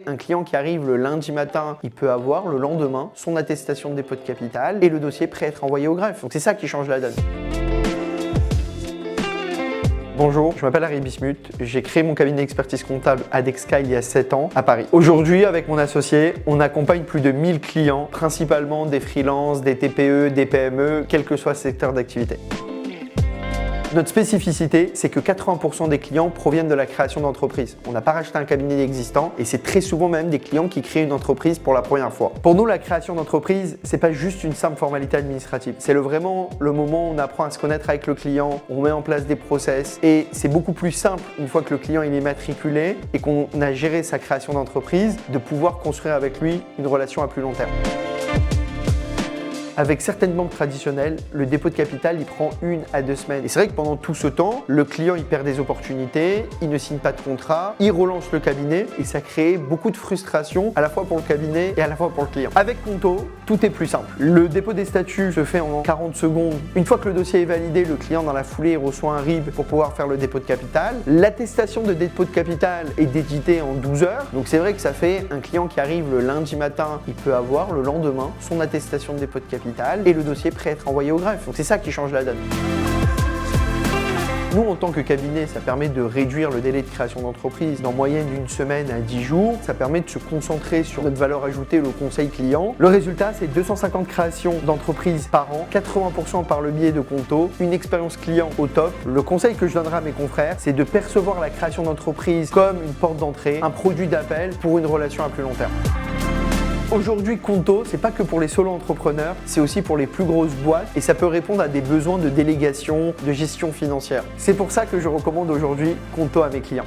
Un client qui arrive le lundi matin, il peut avoir le lendemain son attestation de dépôt de capital et le dossier prêt à être envoyé au greffe. Donc c'est ça qui change la donne. Bonjour, je m'appelle Harry Bismuth, j'ai créé mon cabinet d'expertise comptable Adexca il y a 7 ans à Paris. Aujourd'hui, avec mon associé, on accompagne plus de 1000 clients, principalement des freelances, des TPE, des PME, quel que soit le secteur d'activité. Notre spécificité, c'est que 80% des clients proviennent de la création d'entreprise. On n'a pas racheté un cabinet existant et c'est très souvent même des clients qui créent une entreprise pour la première fois. Pour nous, la création d'entreprise, c'est pas juste une simple formalité administrative. C'est vraiment le moment où on apprend à se connaître avec le client, on met en place des process et c'est beaucoup plus simple une fois que le client il est matriculé et qu'on a géré sa création d'entreprise de pouvoir construire avec lui une relation à plus long terme. Avec certaines banques traditionnelles, le dépôt de capital, il prend 1 à 2 semaines. Et c'est vrai que pendant tout ce temps, le client, il perd des opportunités, il ne signe pas de contrat, il relance le cabinet et ça crée beaucoup de frustration à la fois pour le cabinet et à la fois pour le client. Avec Conto, tout est plus simple. Le dépôt des statuts se fait en 40 secondes. Une fois que le dossier est validé, le client, dans la foulée, il reçoit un RIB pour pouvoir faire le dépôt de capital. L'attestation de dépôt de capital est éditée en 12 heures. Donc c'est vrai que ça fait un client qui arrive le lundi matin, il peut avoir le lendemain son attestation de dépôt de capital et le dossier prêt à être envoyé au greffe. Donc c'est ça qui change la donne. Nous, en tant que cabinet, ça permet de réduire le délai de création d'entreprise d'en moyenne d'une semaine à 10 jours. Ça permet de se concentrer sur notre valeur ajoutée, le conseil client. Le résultat, c'est 250 créations d'entreprises par an, 80% par le biais de Conto, une expérience client au top. Le conseil que je donnerai à mes confrères, c'est de percevoir la création d'entreprise comme une porte d'entrée, un produit d'appel pour une relation à plus long terme. Aujourd'hui, Conto, c'est pas que pour les solo-entrepreneurs, c'est aussi pour les plus grosses boîtes et ça peut répondre à des besoins de délégation, de gestion financière. C'est pour ça que je recommande aujourd'hui Conto à mes clients.